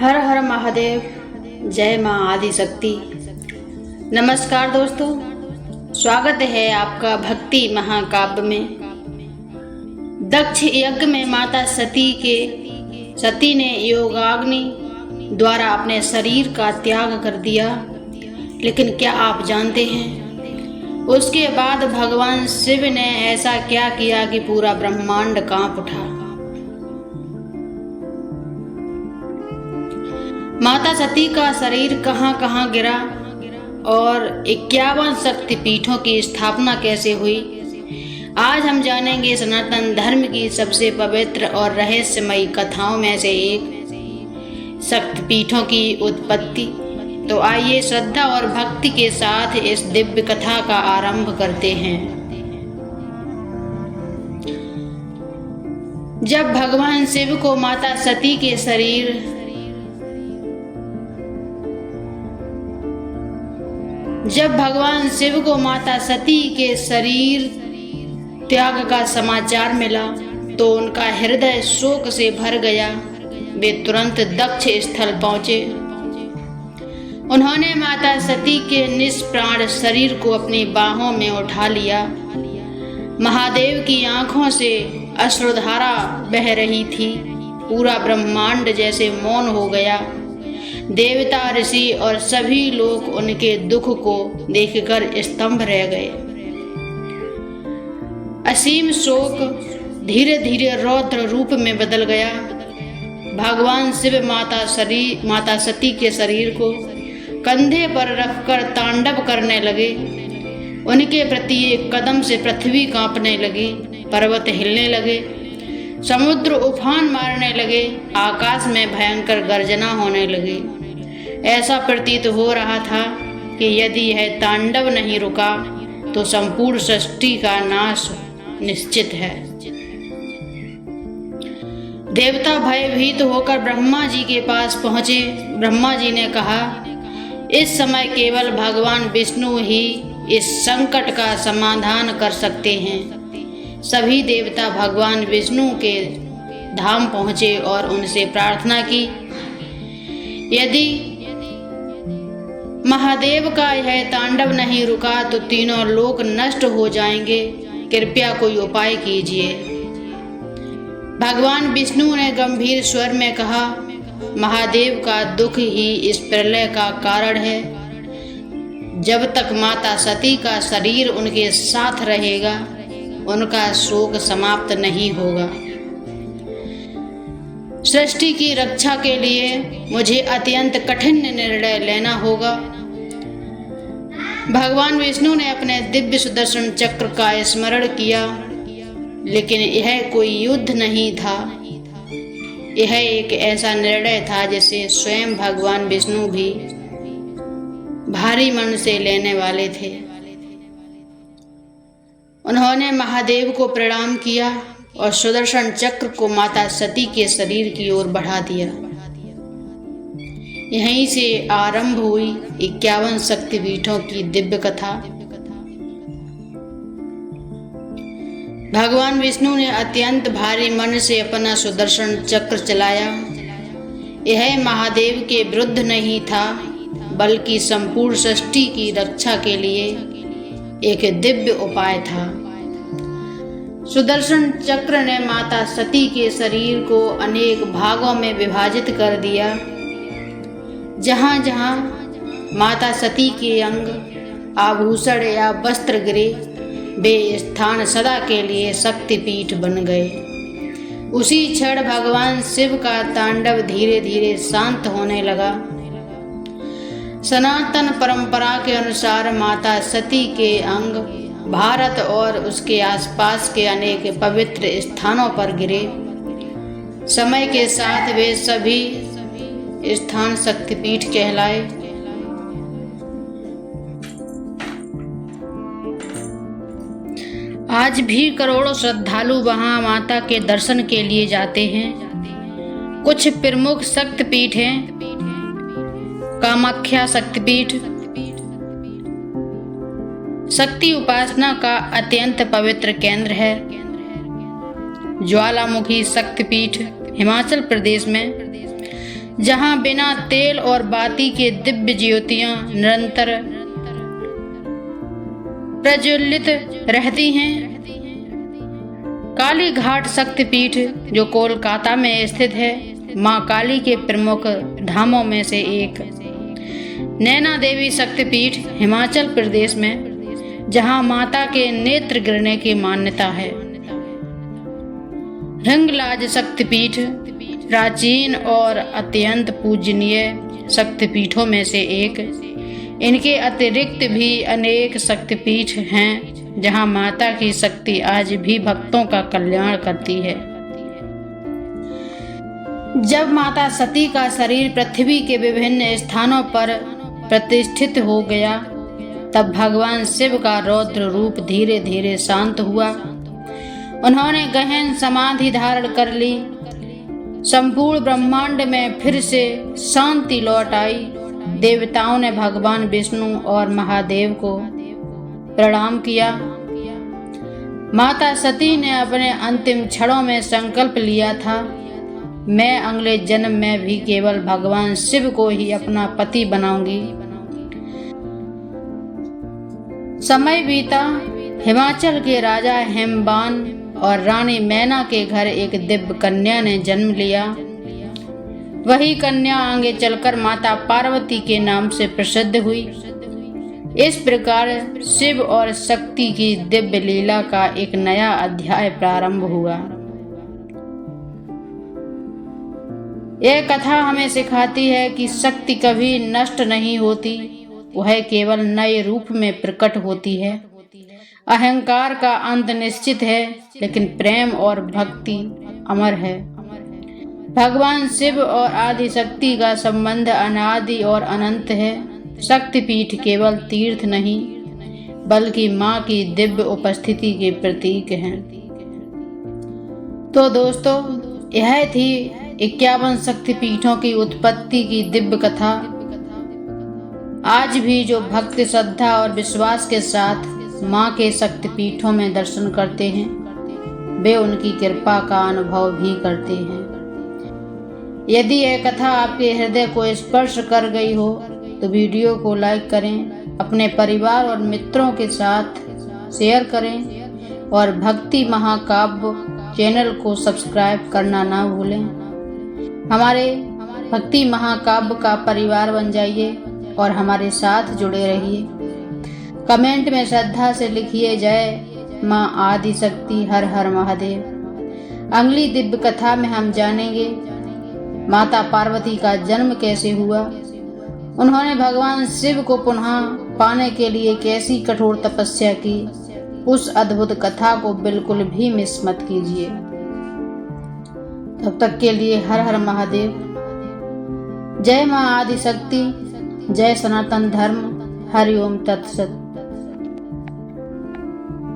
हर हर महादेव। जय माँ आदिशक्ति। नमस्कार दोस्तों, स्वागत है आपका भक्ति महाकाव्य में। दक्ष यज्ञ में माता सती ने योगाग्नि द्वारा अपने शरीर का त्याग कर दिया। लेकिन क्या आप जानते हैं उसके बाद भगवान शिव ने ऐसा क्या किया कि पूरा ब्रह्मांड कांप उठा। माता सती का शरीर कहां कहां गिरा और 51 शक्तिपीठों की स्थापना कैसे हुई, आज हम जानेंगे। सनातन धर्म की सबसे पवित्र और रहस्यमयी कथाओं में से एक शक्तिपीठों की उत्पत्ति। तो आइए श्रद्धा और भक्ति के साथ इस दिव्य कथा का आरंभ करते हैं। जब भगवान शिव को माता सती के शरीर त्याग का समाचार मिला तो उनका हृदय शोक से भर गया। वे तुरंत दक्ष स्थल पहुंचे। उन्होंने माता सती के निष्प्राण शरीर को अपनी बाहों में उठा लिया। महादेव की आंखों से अश्रुधारा बह रही थी। पूरा ब्रह्मांड जैसे मौन हो गया। देवता, ऋषि और सभी लोग उनके दुख को देखकर स्तंभ रह गए। असीम शोक धीरे धीरे रौद्र रूप में बदल गया। भगवान शिव माता सती के शरीर को कंधे पर रखकर तांडव करने लगे। उनके प्रति एक कदम से पृथ्वी कांपने लगी, पर्वत हिलने लगे, समुद्र उफान मारने लगे, आकाश में भयंकर गर्जना होने लगी। ऐसा प्रतीत हो रहा था कि यदि यह तांडव नहीं रुका तो संपूर्ण सृष्टि का नाश निश्चित है। देवता भयभीत होकर ब्रह्मा जी के पास पहुंचे। ब्रह्मा जी ने कहा, इस समय केवल भगवान विष्णु ही इस संकट का समाधान कर सकते हैं। सभी देवता भगवान विष्णु के धाम पहुंचे और उनसे प्रार्थना की, यदि महादेव का यह तांडव नहीं रुका तो तीनों लोक नष्ट हो जाएंगे। कृपया कोई उपाय कीजिए। भगवान विष्णु ने गंभीर स्वर में कहा, महादेव का दुख ही इस प्रलय का कारण है। जब तक माता सती का शरीर उनके साथ रहेगा उनका शोक समाप्त नहीं होगा। सृष्टि की रक्षा के लिए मुझे अत्यंत कठिन निर्णय लेना होगा। भगवान विष्णु ने अपने दिव्य सुदर्शन चक्र का स्मरण किया, लेकिन यह कोई युद्ध नहीं था। यह एक ऐसा निर्णय था जिसे स्वयं भगवान विष्णु भी भारी मन से लेने वाले थे। उन्होंने महादेव को प्रणाम किया और सुदर्शन चक्र को माता सती के शरीर की ओर बढ़ा दिया। यहीं से आरंभ हुई 51 शक्तिपीठों की दिव्य कथा। भगवान विष्णु ने अत्यंत भारी मन से अपना सुदर्शन चक्र चलाया। यह महादेव के विरुद्ध नहीं था, बल्कि संपूर्ण सृष्टि की रक्षा के लिए एक दिव्य उपाय था। सुदर्शन चक्र ने माता सती के शरीर को अनेक भागों में विभाजित कर दिया। जहां जहां माता सती के अंग, आभूषण या वस्त्र गिरे, वे स्थान सदा के लिए शक्तिपीठ बन गए। उसी क्षण भगवान शिव का तांडव धीरे धीरे शांत होने लगा। सनातन परंपरा के अनुसार माता सती के अंग भारत और उसके आसपास के अनेक पवित्र स्थानों पर गिरे। समय के साथ वे सभी स्थान शक्तिपीठ कहलाए। आज भी करोड़ों श्रद्धालु वहां माता के दर्शन के लिए जाते हैं। कुछ प्रमुख शक्तिपीठ हैं। कामाख्या शक्तिपीठ शक्ति उपासना का अत्यंत पवित्र केंद्र है। ज्वालामुखी शक्तिपीठ हिमाचल प्रदेश में जहाँ बिना तेल और बाती के दिव्य ज्योतियां निरंतर प्रज्वलित रहती हैं। काली घाट शक्तिपीठ जो कोलकाता में स्थित है, मां काली के प्रमुख धामों में से एक। नैना देवी शक्तिपीठ हिमाचल प्रदेश में, जहां माता के नेत्र गिरने की मान्यता है। हिंगलाज शक्तिपीठ प्राचीन और अत्यंत पूजनीय शक्तिपीठों में से एक। इनके अतिरिक्त भी अनेक शक्तिपीठ हैं जहां माता की शक्ति आज भी भक्तों का कल्याण करती है। जब माता सती का शरीर पृथ्वी के विभिन्न स्थानों पर प्रतिष्ठित हो गया, तब भगवान शिव का रौद्र रूप धीरे धीरे शांत हुआ। उन्होंने गहन समाधि धारण कर ली। संपूर्ण ब्रह्मांड में फिर से शांति लौट आई। देवताओं ने भगवान विष्णु और महादेव को प्रणाम किया। माता सती ने अपने अंतिम क्षणों में संकल्प लिया था, मैं अगले जन्म में भी केवल भगवान शिव को ही अपना पति बनाऊंगी। समय बीता। हिमाचल के राजा हेमबान और रानी मैना के घर एक दिव्य कन्या ने जन्म लिया। वही कन्या आगे चलकर माता पार्वती के नाम से प्रसिद्ध हुई। इस प्रकार शिव और शक्ति की दिव्य लीला का एक नया अध्याय प्रारंभ हुआ। यह कथा हमें सिखाती है कि शक्ति कभी नष्ट नहीं होती, वह केवल नए रूप में प्रकट होती है। अहंकार का अंत निश्चित है, लेकिन प्रेम और भक्ति अमर है। भगवान शिव और आदि शक्ति का संबंध अनादि और अनंत है। शक्तिपीठ केवल तीर्थ नहीं, बल्कि माँ की दिव्य उपस्थिति के प्रतीक हैं। तो दोस्तों, यह थी 51 शक्तिपीठों की उत्पत्ति की दिव्य कथा। आज भी जो भक्ति, श्रद्धा और विश्वास के साथ माँ के शक्तिपीठों में दर्शन करते हैं, वे उनकी कृपा का अनुभव भी करते हैं। यदि यह कथा आपके हृदय को स्पर्श कर गई हो तो वीडियो को लाइक करें, अपने परिवार और मित्रों के साथ शेयर करें और भक्ति महाकाव्य चैनल को सब्सक्राइब करना ना भूलें। हमारे भक्ति महाकाव्य का परिवार बन जाइए और हमारे साथ जुड़े रहिए। कमेंट में श्रद्धा से लिखिए, जय माँ आदि शक्ति, हर हर महादेव। अगली दिव्य कथा में हम जानेंगे माता पार्वती का जन्म कैसे हुआ, उन्होंने भगवान शिव को पुनः पाने के लिए कैसी कठोर तपस्या की। उस अद्भुत कथा को बिल्कुल भी मिस मत कीजिए। तब तक के लिए हर हर महादेव। जय माँ आदि शक्ति, जय सनातन धर्म। हरि ओम तत्सत।